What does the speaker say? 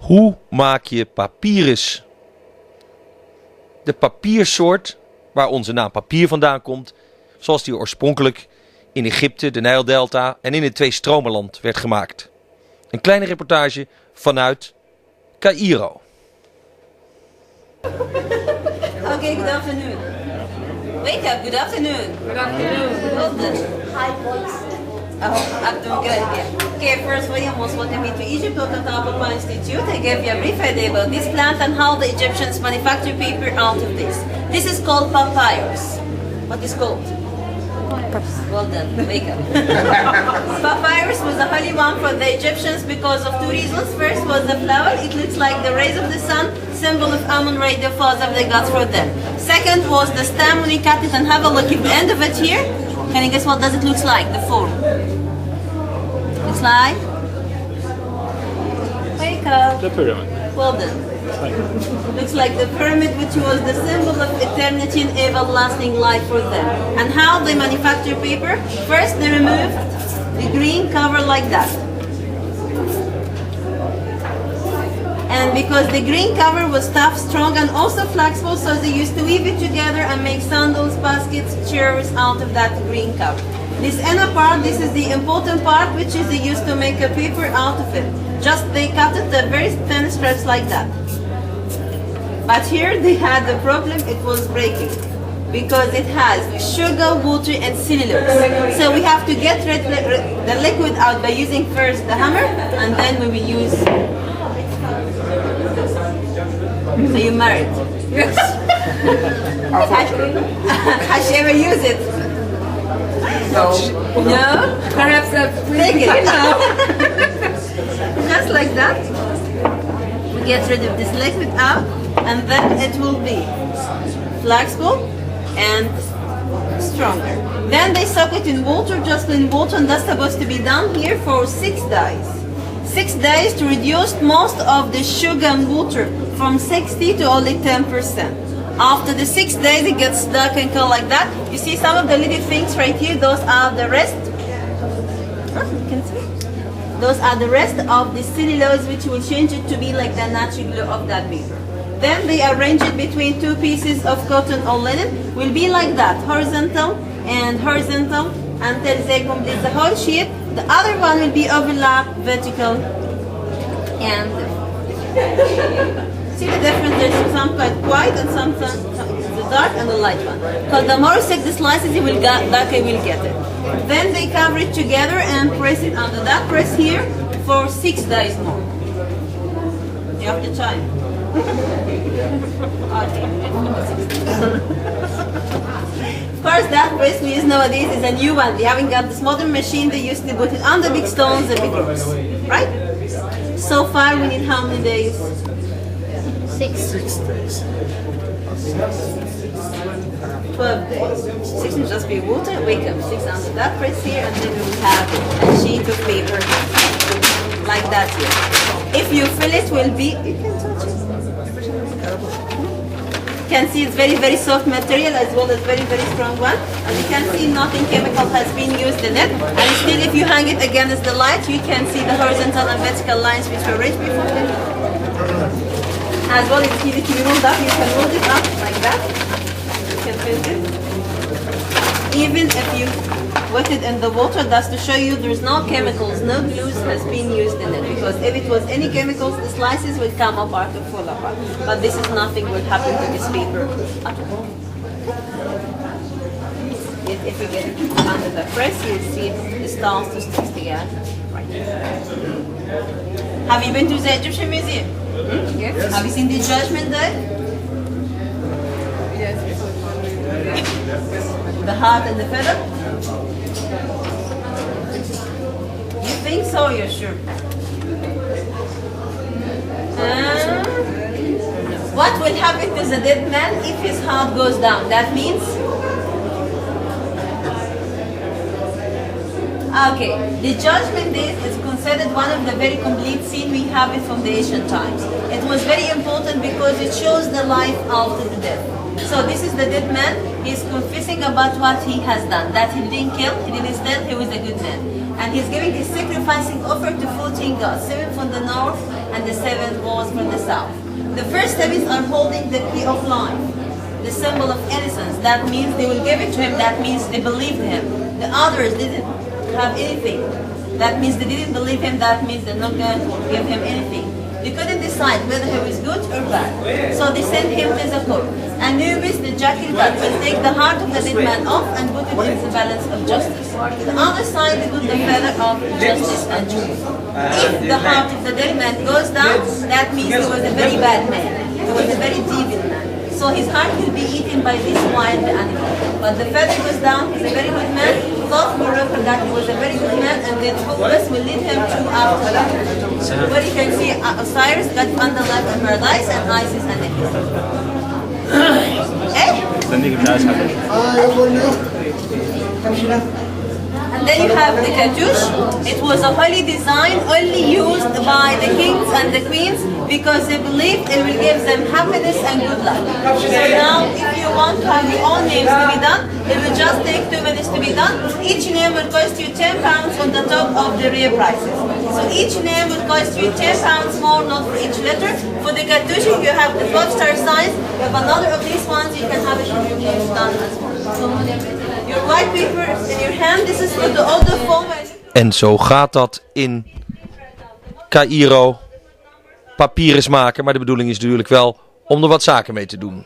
Hoe maak je papyrus? De papiersoort waar onze naam papier vandaan komt, zoals die oorspronkelijk in Egypte, de Nijldelta en in het Tweestromenland werd gemaakt. Een kleine reportage vanuit Caïro. Okay, good afternoon. Wake up, good afternoon. Good afternoon. Well done. Hi, boys. Oh, I'm doing good, yeah. Okay, first William was welcome me to Egypt of the Travelogues Institute. I gave you a brief idea about this plant and how the Egyptians manufacture paper out of this. This is called papyrus. What is called? Well done, wake up. Papyrus was the holy one for the Egyptians because of two reasons. First was the flower, it looks like the rays of the sun, symbol of Amun-Ra, the father of the gods for them. Second was the stem. When you cut it and have a look at the end of it here, can you guess what does it look like, the form? Looks like? Wake up. The pyramid. Well done. Looks like the pyramid, which was the symbol of eternity and everlasting life for them. And how they manufacture paper? First, they removed the green cover like that. And because the green cover was tough, strong, and also flexible, so they used to weave it together and make sandals, baskets, chairs out of that green cover. This inner part, this is the important part, which is they used to make a paper out of it. Just they cut it the very thin strips like that. But here they had the problem, it was breaking. Because it has sugar, water, and cellulose. So we have to get rid the liquid out by using first the hammer, and then we will use. So you married? Yes. Has she ever used it? No. No? Perhaps take it. Just like that. We get rid of this liquid out, and then it will be flexible and stronger. Then they soak it in water, just in water, and that's supposed to be done here for 6 days. 6 days to reduce most of the sugar and water from 60 to only 10%. After the 6 days it gets dark and color like that. You see some of the little things right here, those are the rest. You can see. Those are the rest of the cellulose, which will change it to be like the natural glue of that paper. Then they arrange it between two pieces of cotton or linen. Will be like that, horizontal and horizontal, until they complete the whole sheet. The other one will be overlap, vertical, and see the difference? There's some quite white and some the dark and the light one. Because the more you stick the slices, you will darker you will get it. Then they cover it together and press it under that press here for 6 days more. You have to try. Of course, that press we use nowadays is a new one. They haven't got this modern machine. They used to put it on the big stones, the big rocks, right? So far, we need how many days? 6 days. 12 days. 6 will just be water. Wake up. 6 under that press here, and then we will have a sheet of paper like that here. If you fill it, will be. You can touch it. You can see it's very, very soft material as well as very, very strong one. As you can see, nothing chemical has been used in it. And still, if you hang it against the light, you can see the horizontal and vertical lines which were raised before. As well, if it can be rolled up, you can roll it up like that. You can print it. Even if you wet it in the water, that's to show you there's no chemicals, no glues has been used in it. Because if it was any chemicals, the slices will come apart and fall apart. But this is nothing will happen to this paper at all. If you get it under the press, you'll see the stars to stick together. Right. Have you been to the Egyptian Museum? Yes. Have you seen the Judgment Day? Yes. The heart and the feather? You think so? You're sure? What will happen to the dead man if his heart goes down? That means? Okay, the Judgment Day is considered one of the very complete scenes we have it from the ancient times. It was very important because it shows the life after the death. So this is the dead man. He's confessing about what he has done. That he didn't kill, he didn't steal, he was a good man. And he's giving his sacrificing offer to 14 gods, 7 from the north and the 7 was from the south. The first 7 are holding the key of life, the symbol of innocence. That means they will give it to him, that means they believed him. The others didn't have anything. That means they didn't believe him, that means they're not going to give him anything. They couldn't decide whether he was good or bad. So they sent him to the court. Anubis, the jackal god, will take the heart of the dead man off and put it in the balance of justice. The other side, they put the feather of justice and truth. If the heart of the dead man goes down, that means he was a very bad man. He was a very evil man. So his heart will be eaten by this wild animal. But the feather goes down, he's a very good man. Thoth will refer that he was a very good man, and then Horus will lead him to afterlife. Where you can see Osiris got on the left and paradise, and Isis and Nephthys. And then you have the Katyush. It was a holy design only used by the kings and the queens because they believed it will give them happiness and good luck. So now if you want to have your own names to be done, it will just take 2 minutes to be done. Each name will cost you £10 on the top of the real prices. So each name will cost you £10 more, not for each letter. For the Katyush, you have the 12-star signs. You have another of these ones, you can have it on your names done as well. Your white paper in your hand, this is for the older form. En zo gaat dat in Caïro. Papyrus maken, maar de bedoeling is natuurlijk wel om er wat zaken mee te doen.